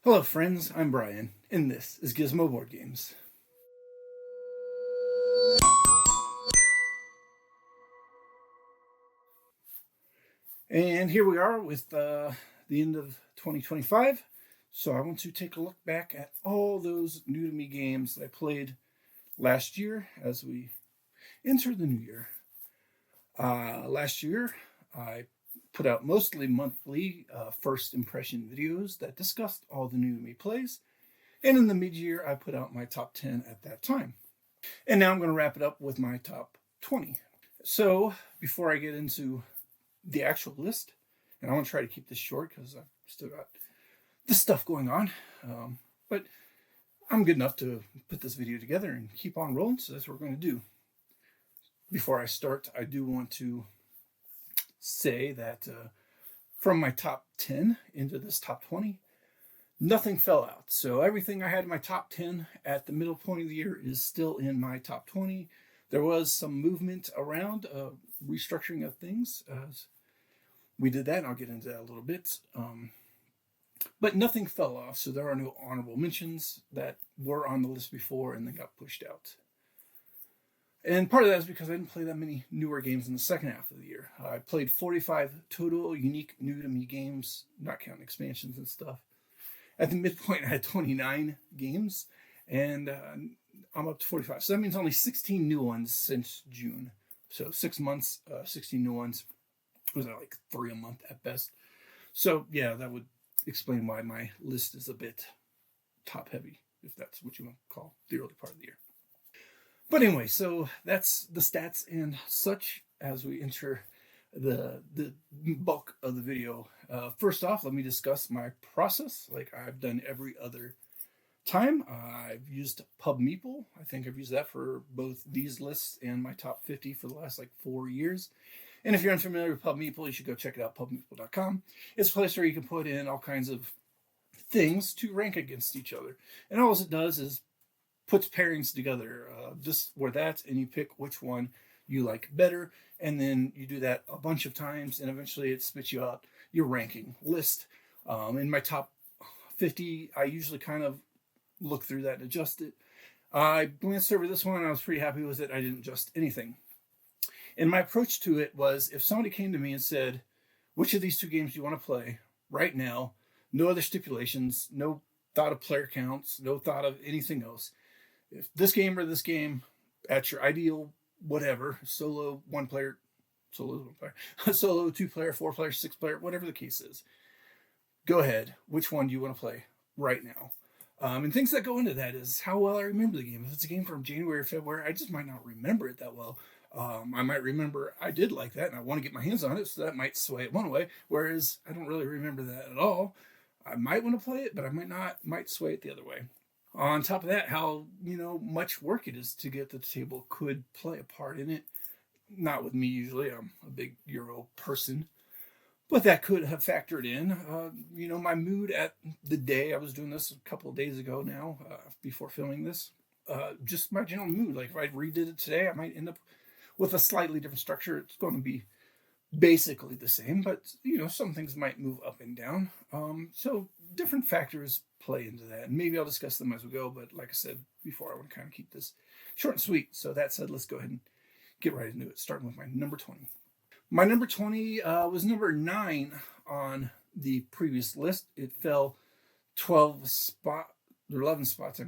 Hello friends, I'm Brian, and this is Gizmo Board Games. And here we are with the end of 2025. So I want to take a look back at all those new to me games that I played last year as we enter the new year. Last year, I put out mostly monthly first impression videos that discussed all the new to me plays. And in the mid-year, I put out my top 10 at that time. And now I'm going to wrap it up with my top 20. So before I get into the actual list, and I want to try to keep this short because I've still got this stuff going on, but I'm good enough to put this video together and keep on rolling, so that's what we're going to do. Before I start, I do want to say that from my top 10 into this top 20, nothing fell out. So everything I had in my top 10 at the middle point of the year is still in my top 20. There was some movement around, restructuring of things. We did that, and I'll get into that a little bit. But nothing fell off, so there are no honorable mentions that were on the list before and then got pushed out. And part of that is because I didn't play that many newer games in the second half of the year. I played 45 total unique new to me games, not counting expansions and stuff. At the midpoint, I had 29 games, and I'm up to 45. So that means only 16 new ones since June. So 6 months, 16 new ones. Was that like 3 a month at best? So yeah, that would explain why my list is a bit top heavy, if that's what you want to call the early part of the year. But anyway, so that's the stats and such as we enter the bulk of the video. First off, let me discuss my process like I've done every other time. I've used Meeple. I think I've used that for both these lists and my top 50 for the last 4 years. And if you're unfamiliar with Meeple, you should go check it out, pubmeeple.com. It's a place where you can put in all kinds of things to rank against each other. And all it does is puts pairings together, just where that, and you pick which one you like better. And then you do that a bunch of times, and eventually it spits you out your ranking list. In my top 50, I usually kind of look through that and adjust it. I glanced over this one, and I was pretty happy with it. I didn't adjust anything. And my approach to it was, if somebody came to me and said, which of these two games do you want to play right now? No other stipulations, no thought of player counts, no thought of anything else. If this game or this game, at your ideal whatever, solo, one player, solo, two player, 4 player, 6 player, whatever the case is, go ahead. Which one do you want to play right now? And things that go into that is how well I remember the game. If it's a game from January or February, I just might not remember it that well. I might remember I did like that and I want to get my hands on it, so that might sway it one way, whereas I don't really remember that at all. I might want to play it, but I might sway it the other way. On top of that, how much work it is to get to the table could play a part in it. Not with me usually. I'm a big Euro person. But that could have factored in, my mood at the day. I was doing this a couple of days ago now, before filming this. Just my general mood. Like if I redid it today, I might end up with a slightly different structure. It's going to be basically the same, but some things might move up and down. So different factors play into that, and maybe I'll discuss them as we go. But like I said before, I want to kind of keep this short and sweet. So that said, let's go ahead and get right into it, starting with my number 20. My number 20 was number 9 on the previous list. It fell 11 spots,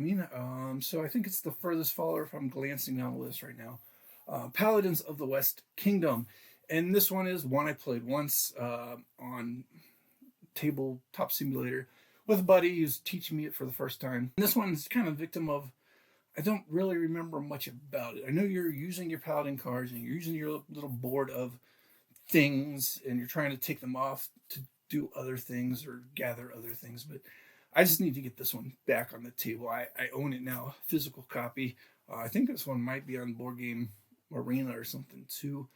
so I think it's the furthest follower if I'm glancing down the list right now. Paladins of the West Kingdom. And this one is one I played once on Tabletop Simulator with a buddy who's teaching me it for the first time. And this one's kind of victim of, I don't really remember much about it. I know you're using your Paladin cards and you're using your little board of things and you're trying to take them off to do other things or gather other things, but I just need to get this one back on the table. I own it now, physical copy. I think this one might be on Board Game Arena or something too.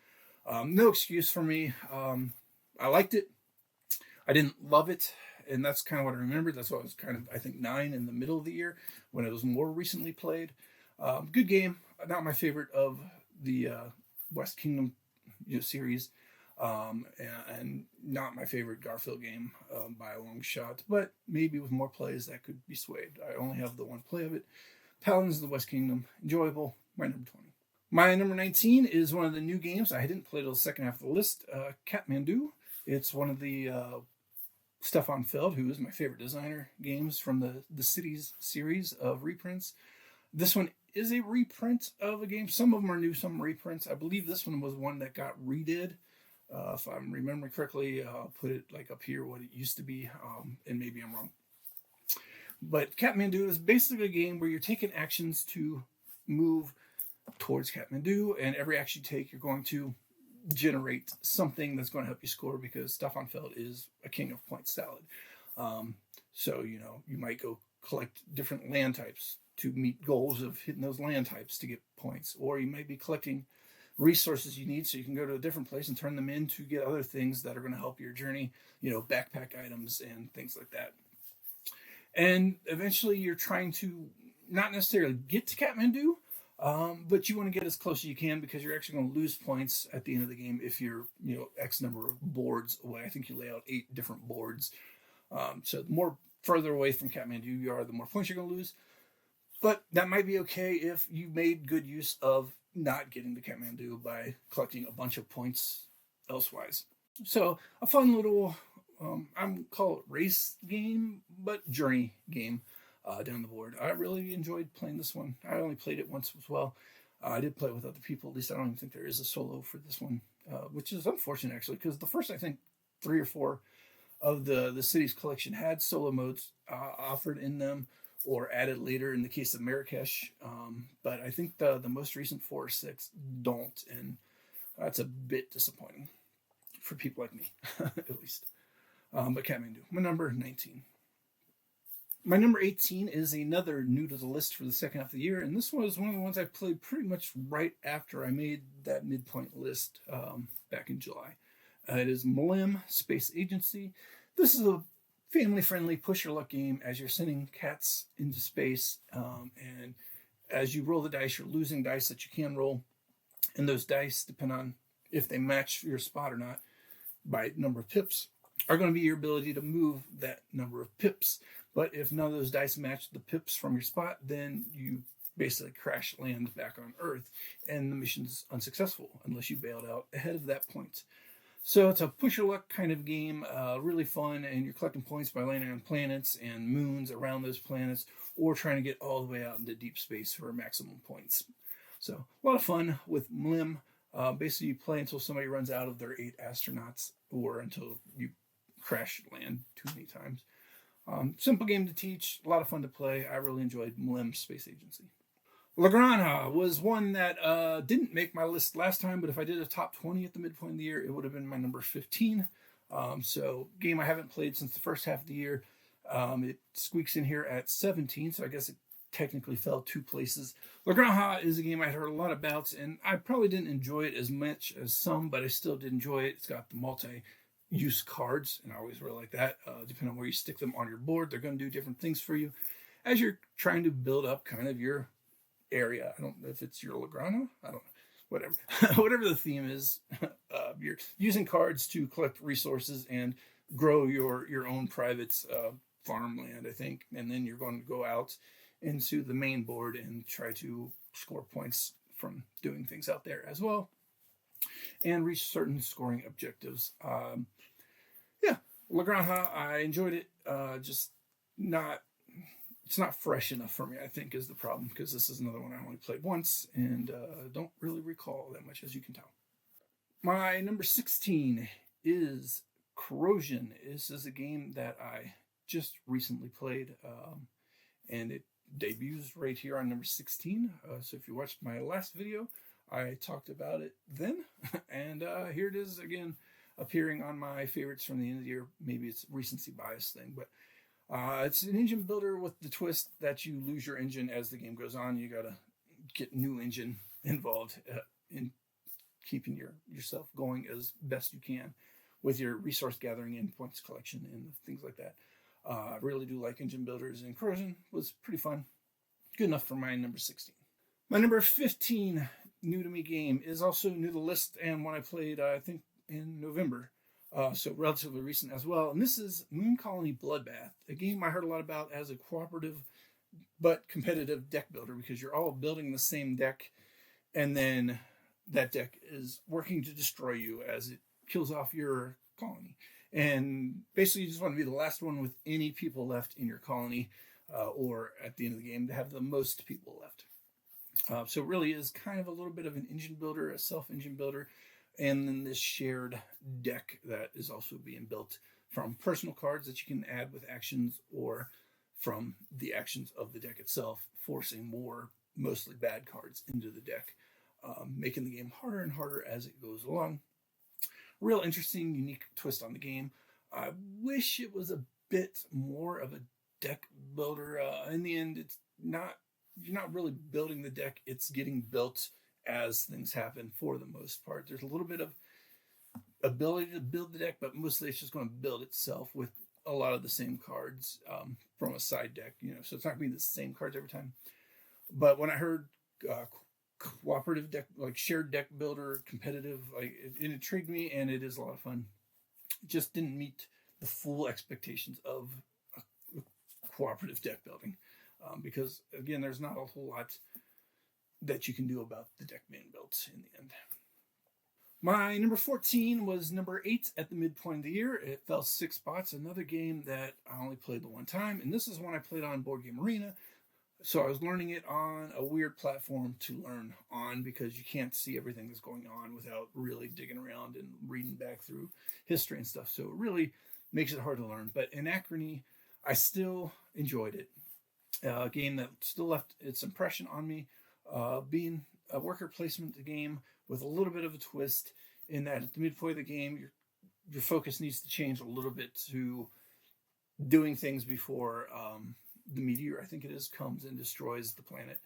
No excuse for me. I liked it. I didn't love it, and that's kind of what I remember. That's why I was kind of, I think, 9 in the middle of the year when it was more recently played. Good game. Not my favorite of the West Kingdom series. and not my favorite Garfield game by a long shot, but maybe with more plays that could be swayed. I only have the one play of it. Paladins of the West Kingdom, enjoyable, my number 20. My number 19 is one of the new games. I didn't play till the second half of the list, Kathmandu. It's one of the Stefan Feld, who is my favorite designer, games from the Cities series of reprints. This one is a reprint of a game. Some of them are new, some reprints. I believe this one was one that got redid. If I'm remembering correctly, I'll put it like up here what it used to be, and maybe I'm wrong. But Kathmandu is basically a game where you're taking actions to move towards Kathmandu, and every action you take, you're going to generate something that's going to help you score, because Stefan Feld is a king of point salad. So, you might go collect different land types to meet goals of hitting those land types to get points, or you might be collecting resources you need so you can go to a different place and turn them in to get other things that are going to help your journey, backpack items and things like that. And eventually you're trying to not necessarily get to Kathmandu, but you want to get as close as you can, because you're actually going to lose points at the end of the game if you're, X number of boards away. I think you lay out 8 different boards. So the more further away from Kathmandu you are, the more points you're going to lose. But that might be okay if you made good use of not getting to Kathmandu by collecting a bunch of points elsewise. So a fun little, I'm call it race game, but journey game down the board. I really enjoyed playing this one. I only played it once as well. I did play with other people. At least I don't even think there is a solo for this one, which is unfortunate actually, because the first, I think, 3 or 4 of the city's collection had solo modes offered in them, or added later in the case of Marrakesh. But I think the most recent 4 or 6 don't, and that's a bit disappointing for people like me, at least. But Kathmandu, my number 19. My number 18 is another new to the list for the second half of the year, and this was one of the ones I played pretty much right after I made that midpoint list back in July. It is Meeple Space Agency. This is a family-friendly push-your-luck game as you're sending cats into space, and as you roll the dice, you're losing dice that you can roll, and those dice, depend on if they match your spot or not by number of pips, are going to be your ability to move that number of pips. But if none of those dice match the pips from your spot, then you basically crash land back on Earth, and the mission's unsuccessful unless you bailed out ahead of that point. So it's a push-your-luck kind of game, really fun, and you're collecting points by landing on planets and moons around those planets, or trying to get all the way out into deep space for maximum points. So a lot of fun with Meeple. Basically, you play until somebody runs out of their 8 astronauts, or until you crash land too many times. Simple game to teach, a lot of fun to play. I really enjoyed Meeple Space Agency. La Granja was one that didn't make my list last time, but if I did a top 20 at the midpoint of the year, it would have been my number 15. So game I haven't played since the first half of the year. It squeaks in here at 17, so I guess it technically fell 2 places. La Granja is a game I heard a lot about, and I probably didn't enjoy it as much as some, but I still did enjoy it. It's got the multi-use cards, and I always really like that. Depending on where you stick them on your board, they're going to do different things for you as you're trying to build up kind of your area. I don't know if it's your La Granja. I don't know. Whatever. Whatever the theme is, you're using cards to collect resources and grow your own private farmland, I think. And then you're going to go out into the main board and try to score points from doing things out there as well, and reach certain scoring objectives. Yeah, La Granja, I enjoyed it. It's not fresh enough for me, I think, is the problem, because this is another one I only played once and don't really recall that much, as you can tell. My number 16 is Corrosion. This is a game that I just recently played, and it debuts right here on number 16. So if you watched my last video, I talked about it then, and here it is again, appearing on my favorites from the end of the year. Maybe it's a recency bias thing, but it's an engine builder with the twist that you lose your engine as the game goes on. You gotta get new engine involved in keeping yourself going as best you can with your resource gathering and points collection and things like that. I really do like engine builders, and Corrosion was pretty fun. Good enough for my number 16. My number 15 new to me game is also new to the list, and one I played, I think, in November, so relatively recent as well. And this is Moon Colony Bloodbath, a game I heard a lot about as a cooperative but competitive deck builder because you're all building the same deck, and then that deck is working to destroy you as it kills off your colony. And basically, you just want to be the last one with any people left in your colony, or at the end of the game, to have the most people left. So it really is kind of a little bit of an engine builder, a self-engine builder, and then this shared deck that is also being built from personal cards that you can add with actions or from the actions of the deck itself, forcing more mostly bad cards into the deck, making the game harder and harder as it goes along. Real interesting, unique twist on the game. I wish it was a bit more of a deck builder. In the end, it's not. You're not really building the deck; it's getting built as things happen for the most part. There's a little bit of ability to build the deck, but mostly it's just going to build itself with a lot of the same cards from a side deck. So it's not going to be the same cards every time. But when I heard cooperative deck, like shared deck builder, competitive, like it intrigued me, and it is a lot of fun. It just didn't meet the full expectations of a cooperative deck building. Because again, there's not a whole lot that you can do about the deck being built in the end. My number 14 was number 8 at the midpoint of the year. It fell 6 spots. Another game that I only played the one time, and this is one I played on Board Game Arena. So I was learning it on a weird platform to learn on because you can't see everything that's going on without really digging around and reading back through history and stuff. So it really makes it hard to learn. But Anachrony, I still enjoyed it. A game that still left its impression on me, being a worker placement game with a little bit of a twist in that at the midpoint of the game, your focus needs to change a little bit to doing things before the meteor, I think it is, comes and destroys the planet.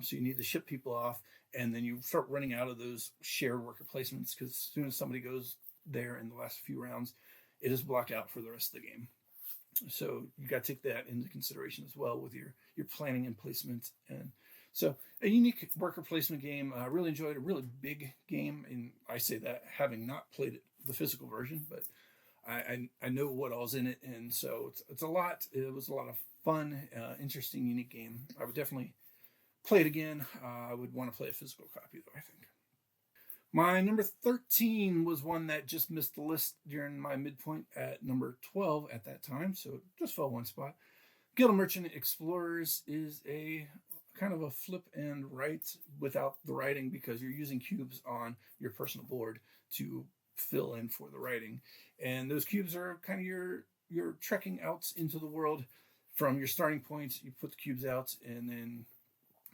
So you need to ship people off, and then you start running out of those shared worker placements because as soon as somebody goes there in the last few rounds, it is blocked out for the rest of the game. So you got to take that into consideration as well with your planning and placement. And so a unique worker placement game. I really enjoyed, a really big game, and I say that having not played it, the physical version, but I know what all's in it, and so it's a lot. It was a lot of fun, interesting, unique game. I would definitely play it again. I would want to play a physical copy though, I think. My number 13 was one that just missed the list during my midpoint at number 12 at that time, so it just fell one spot. Guild Merchant Explorers is a kind of a flip and write without the writing because you're using cubes on your personal board to fill in for the writing. And those cubes are kind of your trekking out into the world from your starting points. You put the cubes out, and then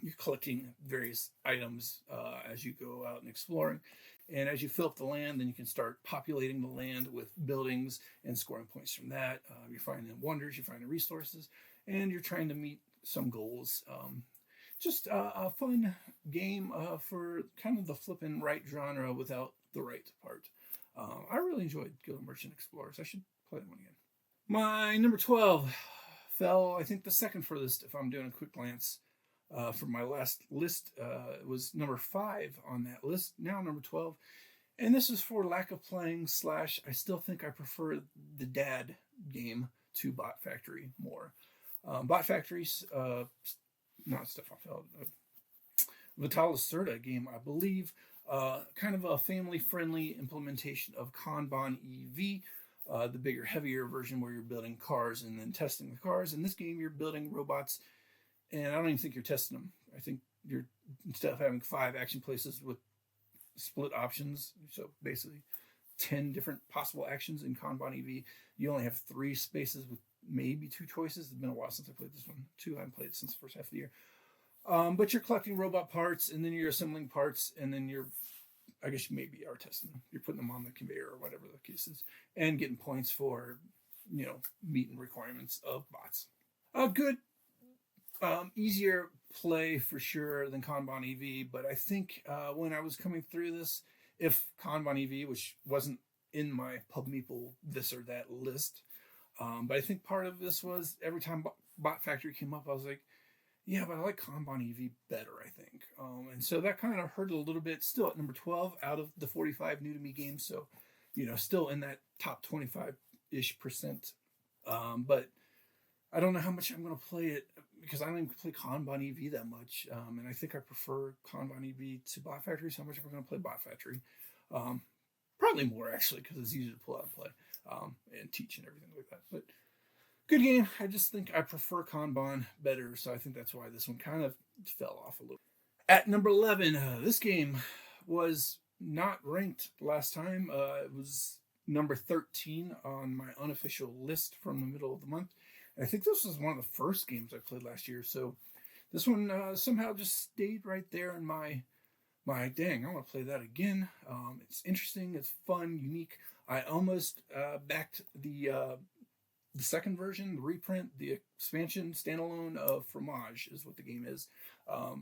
you're collecting various items as you go out and exploring. And as you fill up the land, then you can start populating the land with buildings and scoring points from that. You're finding wonders, you're finding resources, and you're trying to meet some goals. Just a fun game for kind of the flip and write genre without the right part. I really enjoyed Guild Merchant Explorers. I should play that one again. My number 12 fell, I think, the second furthest if I'm doing a quick glance. For my last list, it was number 5 on that list, now number 12. And this is for lack of playing / I still think I prefer the dad game to Bot Factory more. Bot Factory's, not Stefan Feld, Vitalis Serta game, I believe, kind of a family-friendly implementation of Kanban EV, the bigger, heavier version where you're building cars and then testing the cars. In this game, you're building robots, and I don't even think you're testing them. I think you're, instead of having 5 action places with split options, so basically 10 different possible actions in Kanban EV, you only have 3 spaces with maybe 2 choices. It's been a while since I played this one. 2, I haven't played it since the first half of the year. But you're collecting robot parts, and then you're assembling parts, and then I guess you maybe are testing them. You're putting them on the conveyor or whatever the case is, and getting points for, meeting requirements of bots. A good, easier play for sure than Kanban EV, but I think when I was coming through this, if Kanban EV, which wasn't in my Pub Meeple this or that list, but I think part of this was every time Bot Factory came up, I was like, yeah, but I like Kanban EV better, I think. And so that kind of hurt a little bit. Still at number 12 out of the 45 new to me games. So still in that top 25-ish percent. But I don't know how much I'm going to play it because I don't even play Kanban EV that much. And I think I prefer Kanban EV to Bot Factory. So how much am I going to play Bot Factory? Probably more, actually, because it's easy to pull out and play and teach and everything like that. But good game. I just think I prefer Kanban better. So I think that's why this one kind of fell off a little. At number 11, this game was not ranked last time. It was number 13 on my unofficial list from the middle of the month. And I think this was one of the first games I played last year. So this one somehow just stayed right there in my dang, I want to play that again. It's interesting, it's fun, unique. I almost backed the second version, the reprint, the expansion, standalone of Fromage is what the game is. I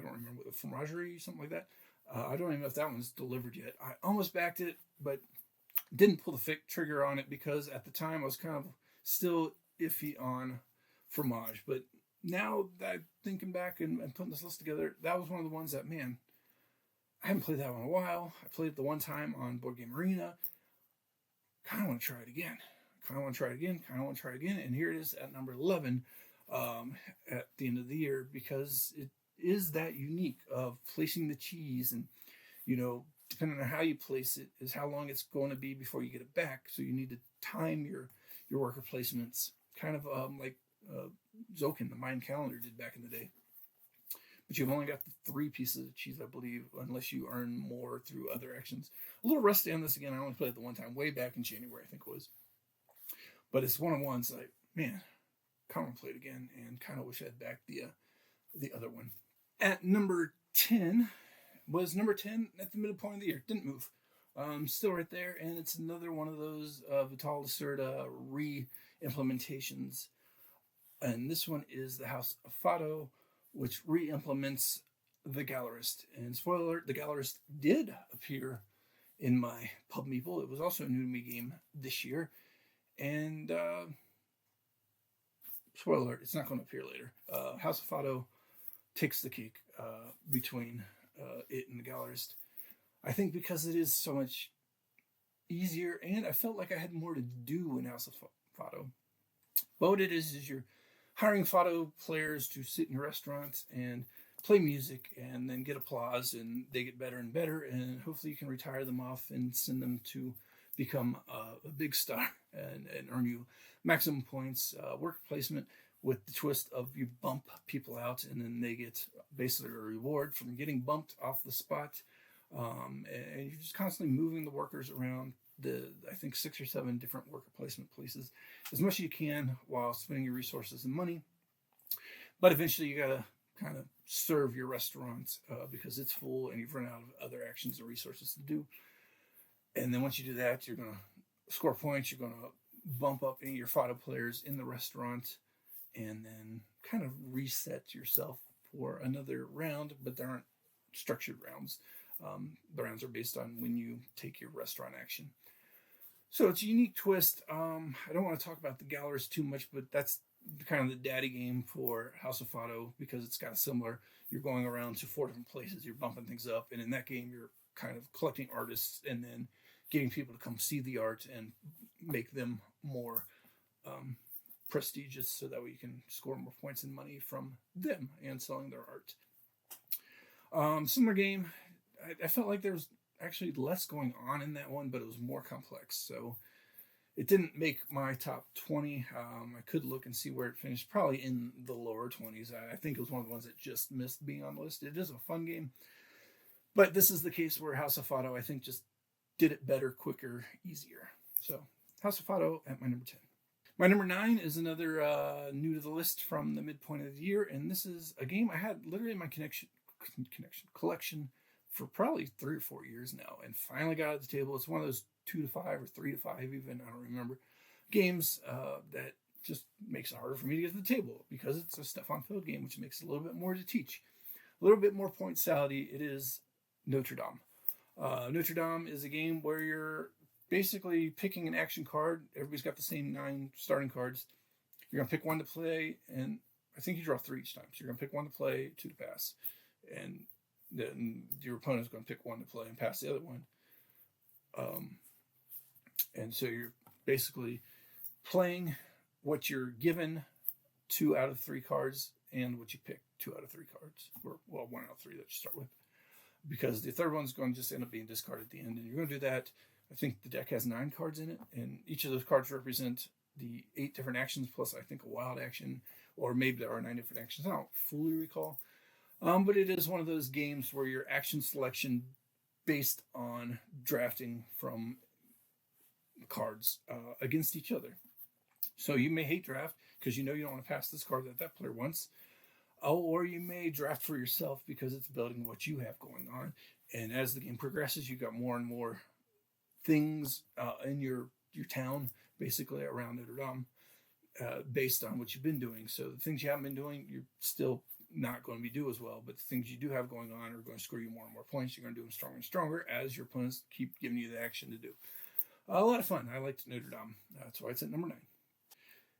don't remember, the Fromagerie, something like that. I don't even know if that one's delivered yet. I almost backed it, but didn't pull the trigger on it because at the time I was kind of still iffy on Fromage. But now that I'm thinking back and putting this list together, that was one of the ones that, man, I haven't played that one in a while. I played it the one time on Board Game Arena. Kind of want to try it again. And here it is at number 11 at the end of the year because it is that unique of placing the cheese and, depending on how you place it is how long it's going to be before you get it back. So you need to time your worker placements, kind of like Zokin, the Mayan calendar, did back in the day. But you've only got the 3 pieces of cheese, I believe, unless you earn more through other actions. A little rusty on this again. I only played it the one time, way back in January, I think it was. But it's one of ones like, man, kind of want to play it again, and kind of wish I had backed the other one. At number 10 was number 10 at the midpoint of the year. Didn't move. Still right there, and it's another one of those Vital Lacerda re-implementations. And this one is the House of Fado, which re-implements the Gallerist. And spoiler alert, the Gallerist did appear in my Pub Meeple. It was also a new to me game this year. And spoiler alert, it's not going to appear later. House of Fado takes the cake between it and the Gallerist. I think because it is so much easier, and I felt like I had more to do in House of Fado. But what it is you're hiring Fado players to sit in your restaurant and play music and then get applause, and they get better and better, and hopefully you can retire them off and send them to become a big star and earn you maximum points, work placement, with the twist of you bump people out and then they get basically a reward from getting bumped off the spot. And you're just constantly moving the workers around I think 6 or 7 different worker placement places as much as you can while spending your resources and money. But eventually you gotta kind of serve your restaurant because it's full and you've run out of other actions and resources to do. And then once you do that, you're gonna score points, you're gonna bump up any of your Fado players in the restaurant, and then kind of reset yourself for another round, but there aren't structured rounds. The rounds are based on when you take your restaurant action. So it's a unique twist. I don't want to talk about the Gallerist too much, but that's kind of the daddy game for House of Fado because it's got a similar, you're going around to 4 different places, you're bumping things up, and in that game you're kind of collecting artists and then getting people to come see the art and make them more prestigious so that way you can score more points and money from them and selling their art. Similar game. I felt like there was actually less going on in that one, but it was more complex. So it didn't make my top 20. I could look and see where it finished, probably in the lower 20s. I think it was one of the ones that just missed being on the list. It is a fun game. But this is the case where House of Fado, I think, just did it better, quicker, easier. So House of Fado at my number 10. My number 9 is another new to the list from the midpoint of the year. And this is a game I had literally in my collection for probably 3 or 4 years now, and finally got it at the table. It's one of those 2 to 5 or 3 to 5 even, I don't remember, games that just makes it harder for me to get to the table because it's a Stefan Feld game, which makes it a little bit more to teach. A little bit more point sality. It is Notre Dame. Notre Dame is a game where you're basically picking an action card. Everybody's got the same 9 starting cards. You're going to pick one to play, and I think you draw 3 each time. So you're going to pick one to play, 2 to pass. And then your opponent's going to pick one to play and pass the other one. And so you're basically playing what you're given 2 out of 3 cards and what you pick 2 out of 3 cards, or well, 1 out of 3 that you start with, because the third one's going to just end up being discarded at the end. And you're going to do that. I think the deck has 9 cards in it, and each of those cards represent the 8 different actions plus I think a wild action, or maybe there are 9 different actions. I don't fully recall. But it is one of those games where your action selection based on drafting from cards against each other. So you may hate draft because you don't want to pass this card that player wants. Or you may draft for yourself because it's building what you have going on. And as the game progresses, you got more and more things in your town, basically around Notre Dame, based on what you've been doing. So the things you haven't been doing, you're still not going to be do as well. But the things you do have going on are going to score you more and more points. You're going to do them stronger and stronger as your opponents keep giving you the action to do. A lot of fun. I liked Notre Dame. That's why it's at number 9.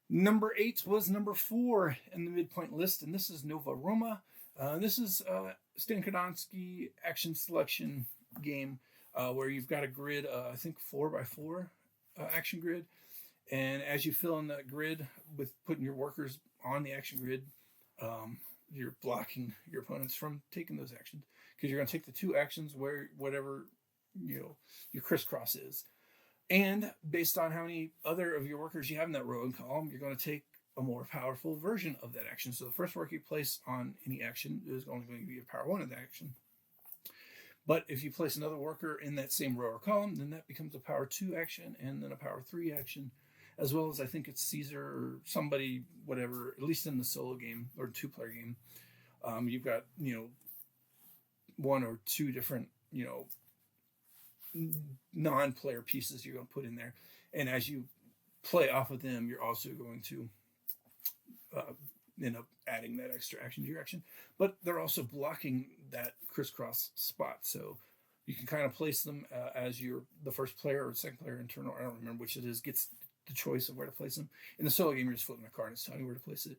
Number 8 was number 4 in the midpoint list, and this is Nova Roma. This is a Stan Kodonsky action selection game where you've got a grid, I think 4x4 action grid. And as you fill in that grid with putting your workers on the action grid, you're blocking your opponents from taking those actions, because you're going to take the 2 actions where whatever your crisscross is. And based on how many other of your workers you have in that row and column, you're going to take a more powerful version of that action. So the first work you place on any action is only going to be a power 1 of the action. But if you place another worker in that same row or column, then that becomes a power 2 action and then a power 3 action, as well as I think it's Caesar or somebody, whatever, at least in the solo game or 2-player game. You've got, 1 or 2 different, non-player pieces you're going to put in there. And as you play off of them, you're also going to end up adding that extra action to your action. But they're also blocking that crisscross spot. So you can kind of place them as the first player or second player internal, I don't remember which it is, gets the choice of where to place them. In the solo game, you're just flipping a card and it's telling you where to place it.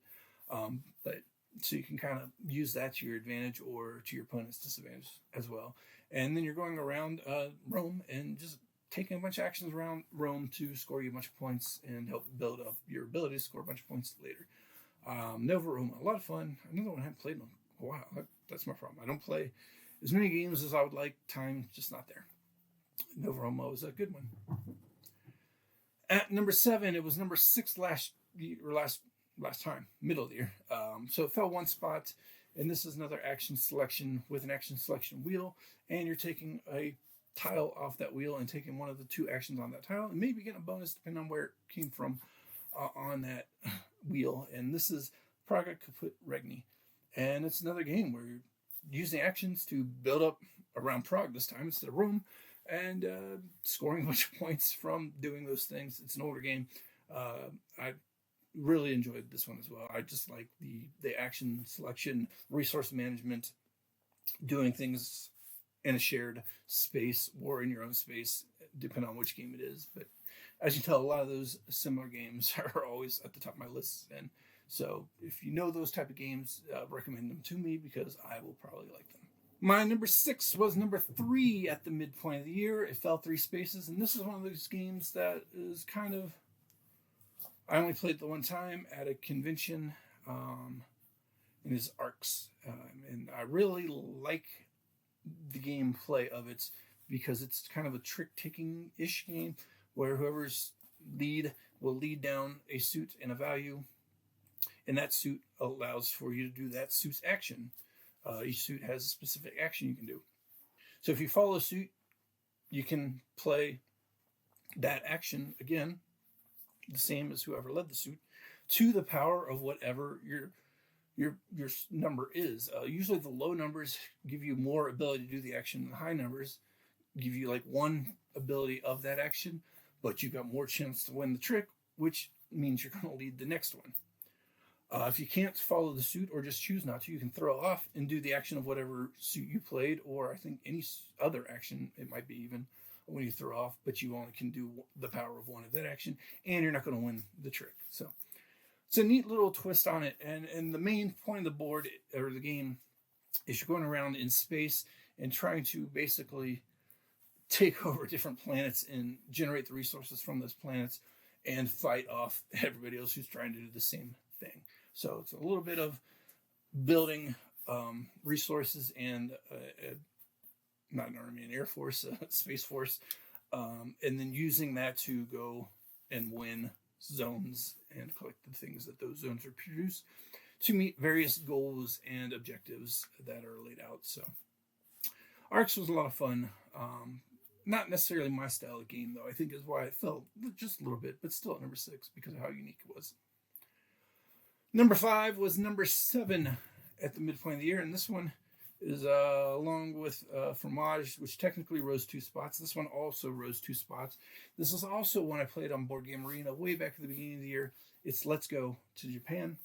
But so you can kind of use that to your advantage or to your opponent's disadvantage as well. And then you're going around Rome and just taking a bunch of actions around Rome to score you a bunch of points and help build up your ability to score a bunch of points later. Nova Roma, a lot of fun. Another one I haven't played in a while. That's my problem. I don't play as many games as I would like. Time just not there. Nova Roma was a good one. At number 7, it was number 6 last time, middle of the year. So it fell 1 spot, and this is another action selection with an action selection wheel, and you're taking a tile off that wheel and taking one of the 2 actions on that tile, and maybe getting a bonus depending on where it came from on that wheel. And this is Praga Kaput Regni, and it's another game where you're using actions to build up around Prague this time instead of Rome, and scoring a bunch of points from doing those things. It's an older game. I really enjoyed this one as well. I just like the action selection, resource management, doing things in a shared space or in your own space, depending on which game it is. But as you can tell, a lot of those similar games are always at the top of my list. And so if you know those type of games, recommend them to me because I will probably like them. My number 6 was number 3 at the midpoint of the year. It fell 3 spaces. And this is one of those games that is kind of, I only played the one time at a convention in his Arcs. And I really like the gameplay of it because it's kind of a trick-taking-ish game where whoever's lead will lead down a suit and a value, and that suit allows for you to do that suit's action. Each suit has a specific action you can do. So if you follow a suit, you can play that action again, the same as whoever led the suit, to the power of whatever your number is. Usually the low numbers give you more ability to do the action, and the high numbers give you like 1 ability of that action, but you've got more chance to win the trick, which means you're going to lead the next one. If you can't follow the suit or just choose not to, you can throw off and do the action of whatever suit you played, or I think any other action, it might be even when you throw off, but you only can do the power of 1 of that action, and you're not going to win the trick. So it's a neat little twist on it, and the main point of the board, or the game, is you're going around in space and trying to basically take over different planets and generate the resources from those planets and fight off everybody else who's trying to do the same thing. So it's a little bit of building resources and not an army, an air force, space force, and then using that to go and win zones and collect the things that those zones are produced to meet various goals and objectives that are laid out. So Arcs was a lot of fun. Not necessarily my style of game, though. I think is why it fell just a little bit, but still at number 6 because of how unique it was. Number 5 was number 7 at the midpoint of the year, and this one is along with Fromage, which technically rose 2 spots. This one also rose 2 spots. This is also one I played on Board Game Arena way back at the beginning of the year. It's Let's Go to Japan.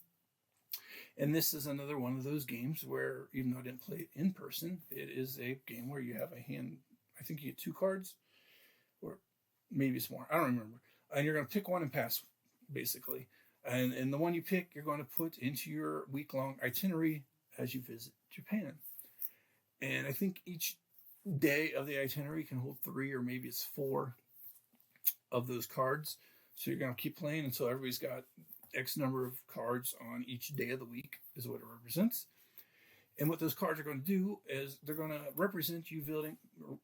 And this is another one of those games where, even though I didn't play it in person, it is a game where you have a hand. I think you get 2 cards, or maybe it's more. I don't remember. And you're going to pick one and pass, basically. And the one you pick, you're going to put into your week-long itinerary as you visit Japan. And I think each day of the itinerary can hold 3 or maybe it's 4 of those cards. So you're going to keep playing until everybody's got X number of cards on each day of the week is what it represents. And what those cards are going to do is they're going to represent you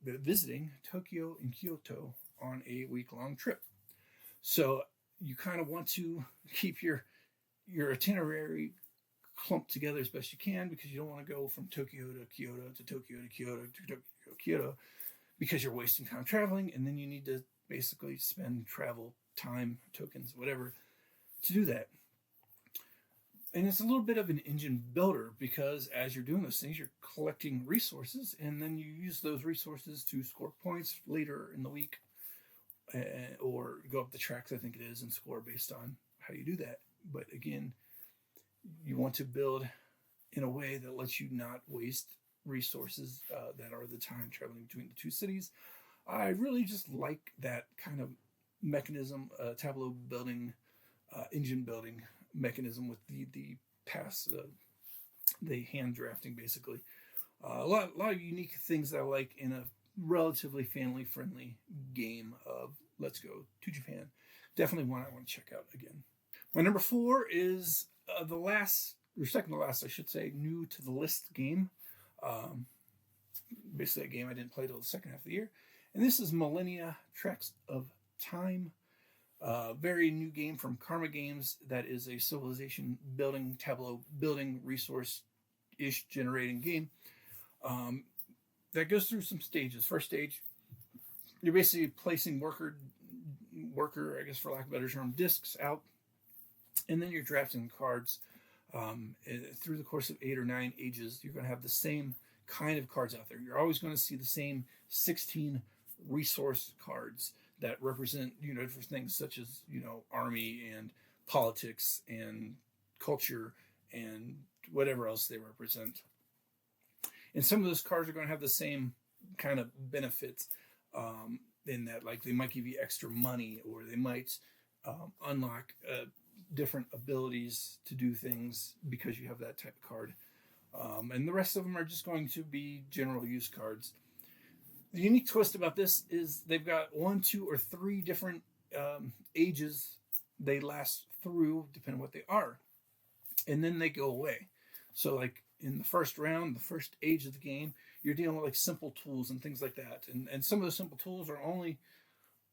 visiting Tokyo and Kyoto on a week-long trip. So you kind of want to keep your itinerary clumped together as best you can because you don't want to go from Tokyo to Kyoto to Tokyo to Kyoto to Tokyo to Kyoto because you're wasting time traveling, and then you need to basically spend travel time, tokens, whatever, to do that. And it's a little bit of an engine builder because as you're doing those things, you're collecting resources, and then you use those resources to score points later in the week or go up the tracks, I think it is, and score based on how you do that. But again, you want to build in a way that lets you not waste resources that are the time traveling between the 2 cities. I really just like that kind of mechanism, tableau building, engine building mechanism with the pass, the hand drafting, basically. A lot of unique things that I like in a relatively family-friendly game of Let's Go to Japan. Definitely one I want to check out again. My number 4 is the last, or second to last, I should say, new to the list game. Basically a game I didn't play till the second half of the year. And this is Millennia Tracks of Time. Very new game from Karma Games that is a civilization building, tableau building, resource-ish generating game that goes through some stages. First stage, you're basically placing worker, I guess for lack of a better term, discs out, and then you're drafting cards. Through the course of 8 or 9 ages, you're going to have the same kind of cards out there. You're always going to see the same 16 resource cards that represent, different things such as, army and politics and culture and whatever else they represent. And some of those cards are going to have the same kind of benefits in that, like, they might give you extra money, or they might unlock different abilities to do things because you have that type of card. And the rest of them are just going to be general use cards. The unique twist about this is they've got 1, 2, or 3 different ages they last through, depending on what they are. And then they go away. So, like, in the first round, the first age of the game, you're dealing with, like, simple tools and things like that. And some of those simple tools are only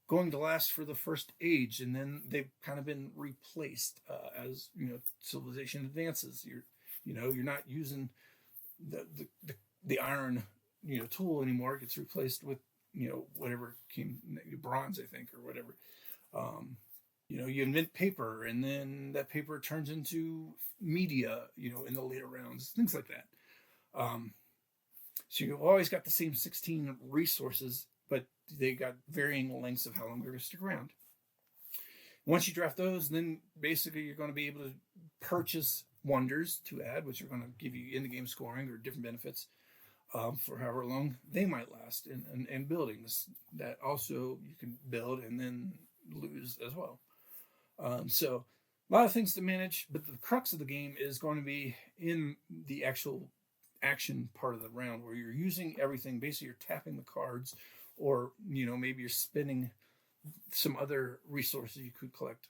going to last for the first age, and then they've kind of been replaced as, civilization advances. You're not using the iron tool anymore. It gets replaced with whatever came, bronze, I think, or whatever. You invent paper, and then that paper turns into media in the later rounds, things like that. So you've always got the same 16 resources, but they got varying lengths of how long they're going to stick around. Once you draft those, then basically you're going to be able to purchase wonders to add, which are going to give you in-the-game scoring or different benefits for however long they might last, and buildings that also you can build and then lose as well. So a lot of things to manage, but the crux of the game is going to be in the actual action part of the round, where you're using everything. Basically, you're tapping the cards or maybe you're spending some other resources you could collect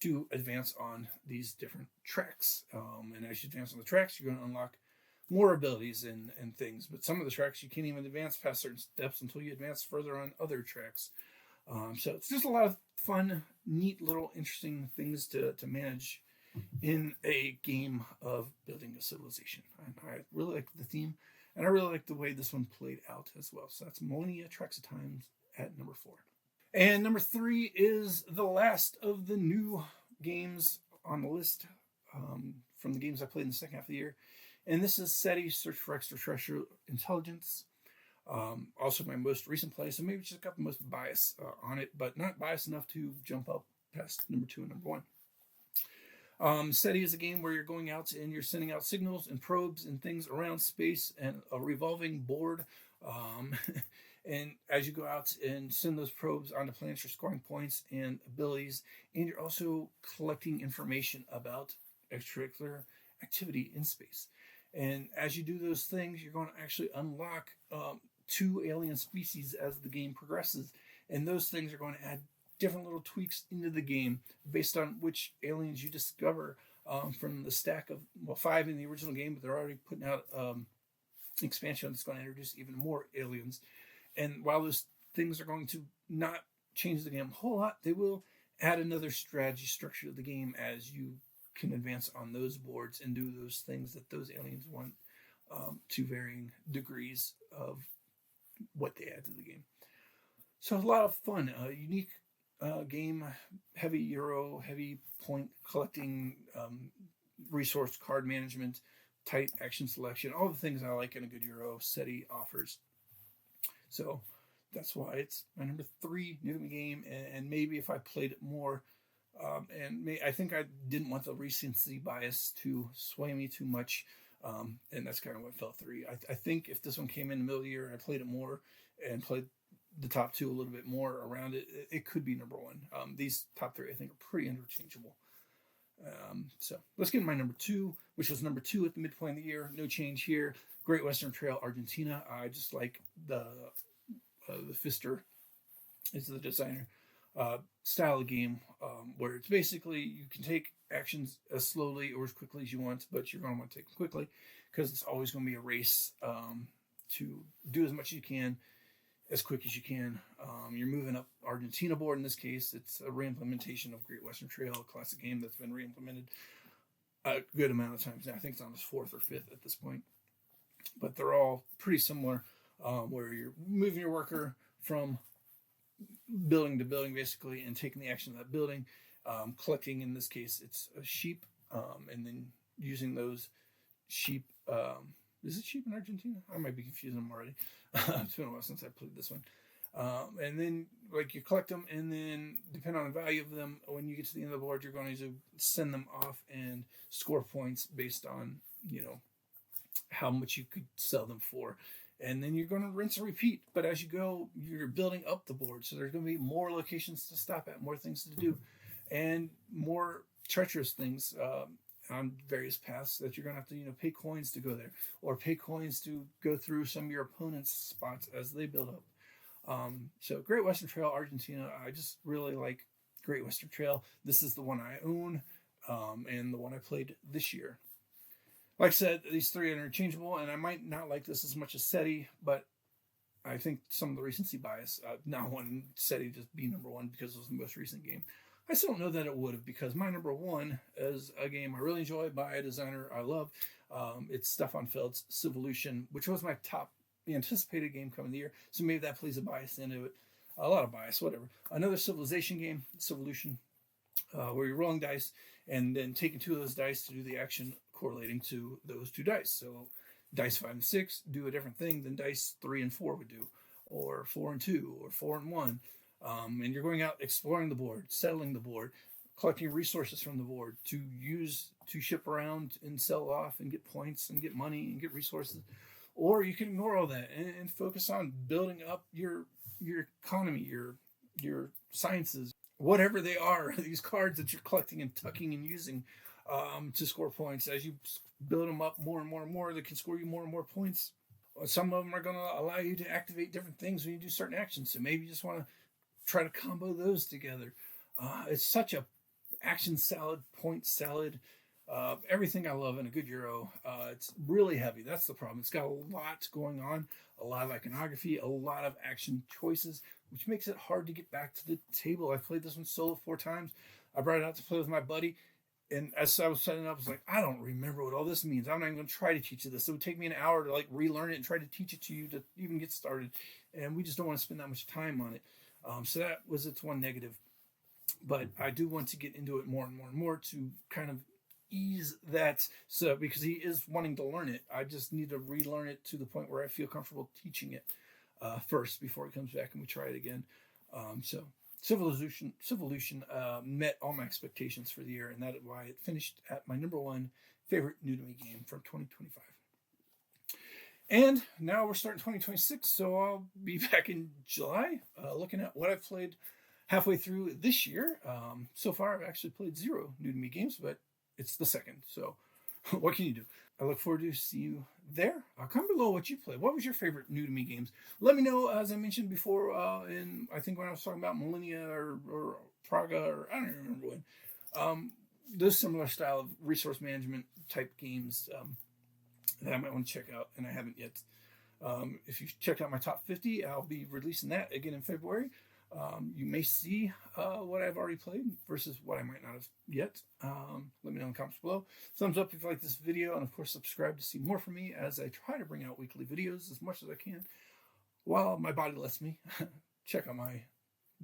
to advance on these different tracks. And as you advance on the tracks, you're going to unlock more abilities and things. But some of the tracks you can't even advance past certain steps until you advance further on other tracks. So it's just a lot of fun, neat, little interesting things to manage in a game of building a civilization. And I really like the theme, and I really like the way this one played out as well. So that's Millennia Tracks of Time at number 4. And number 3 is the last of the new games on the list from the games I played in the second half of the year. And this is SETI, Search for Extraterrestrial Intelligence. Also my most recent play, so maybe just got the most bias on it, but not biased enough to jump up past number 2 and number 1. SETI is a game where you're going out and you're sending out signals and probes and things around space and a revolving board. And as you go out and send those probes onto planets, you're scoring points and abilities, and you're also collecting information about extraterrestrial activity in space. And as you do those things, you're going to actually unlock 2 alien species as the game progresses. And those things are going to add different little tweaks into the game based on which aliens you discover from the stack of 5 in the original game, but they're already putting out expansion that's going to introduce even more aliens. And while those things are going to not change the game a whole lot, they will add another strategy structure to the game as you can advance on those boards and do those things that those aliens want to varying degrees of what they add to the game. So a lot of fun, unique game, heavy Euro, heavy point collecting, resource card management, tight action selection, all the things I like in a good Euro SETI offers. So that's why it's my number 3 new to me game. And maybe if I played it more, I think I didn't want the recency bias to sway me too much. And that's kind of what fell 3. I think if this one came in the middle of the year and I played it more and played the top 2 a little bit more around it, it could be number 1. These top 3 I think are pretty interchangeable. So let's get to my number 2, which was number 2 at the midpoint of the year. No change here. Great Western Trail, Argentina. I just like the Pfister is the designer style of game, where it's basically you can take actions as slowly or as quickly as you want, but you're going to want to take them quickly because it's always going to be a race to do as much as you can as quick as you can. You're moving up Argentina board. In this case, it's a reimplementation of Great Western Trail, a classic game that's been reimplemented a good amount of times now. I think it's on its 4th or 5th at this point, but they're all pretty similar, where you're moving your worker from building to building basically and taking the action of that building, collecting, in this case it's a sheep, and then using those sheep. Is it sheep in Argentina? I might be confusing them already. It's been a while since I played this one. And then like you collect them, and then depending on the value of them, when you get to the end of the board, you're going to send them off and score points based on how much you could sell them for. And then you're going to rinse and repeat. But as you go, you're building up the board. So there's going to be more locations to stop at, more things to do, and more treacherous things on various paths that you're going to have to pay coins to go there, or pay coins to go through some of your opponent's spots as they build up. So Great Western Trail, Argentina. I just really like Great Western Trail. This is the one I own, and the one I played this year. Like I said, these 3 are interchangeable, and I might not like this as much as SETI, but I think some of the recency bias, not wanting SETI just be number 1 because it was the most recent game. I still don't know that it would have, because my number 1 is a game I really enjoy by a designer I love. It's Stefan Feld's Civolution, which was my top anticipated game coming the year, so maybe that plays a bias into it. A lot of bias, whatever. Another civilization game, Civolution, where you're rolling dice and then taking 2 of those dice to do the action correlating to those 2 dice. So dice 5 and 6 do a different thing than dice 3 and 4 would do, or 4 and 2, or 4 and 1. And you're going out exploring the board, settling the board, collecting resources from the board to use to ship around and sell off and get points and get money and get resources. Or you can ignore all that and focus on building up your economy, your sciences, whatever they are, these cards that you're collecting and tucking and using to score points. As you build them up more and more and more, they can score you more and more points. Some of them are going to allow you to activate different things when you do certain actions. So maybe you just want to try to combo those together. It's such a action salad, point salad, everything I love in a good Euro. It's really heavy. That's the problem. It's got a lot going on, a lot of iconography, a lot of action choices, which makes it hard to get back to the table. I've played this one solo 4 times. I brought it out to play with my buddy. And as I was setting it up, I was like, I don't remember what all this means. I'm not even going to try to teach you this. It would take me an hour to like relearn it and try to teach it to you to even get started. And we just don't want to spend that much time on it. So that was its one negative. But I do want to get into it more and more and more to kind of ease that. So because he is wanting to learn it, I just need to relearn it to the point where I feel comfortable teaching it first before he comes back and we try it again. So Civilization met all my expectations for the year, and that is why it finished at my number 1 favorite new to me game from 2025. And now we're starting 2026, so I'll be back in July looking at what I've played halfway through this year. So far, I've actually played 0 new to me games, but it's the second, so what can you do? I look forward to see you there. Comment below what you played. What was your favorite new to me games? Let me know, as I mentioned before, I think when I was talking about Millennia or Praga, or I don't even remember when. Those similar style of resource management type games that I might want to check out, and I haven't yet. If you checked out my top 50, I'll be releasing that again in February. You may see what I've already played versus what I might not have yet. Let me know in the comments below. Thumbs up if you like this video, and of course subscribe to see more from me as I try to bring out weekly videos as much as I can while my body lets me. Check out my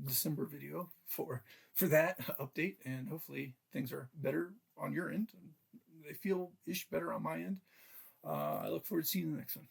December video for that update, and hopefully things are better on your end. They feel-ish better on my end. I look forward to seeing you in the next one.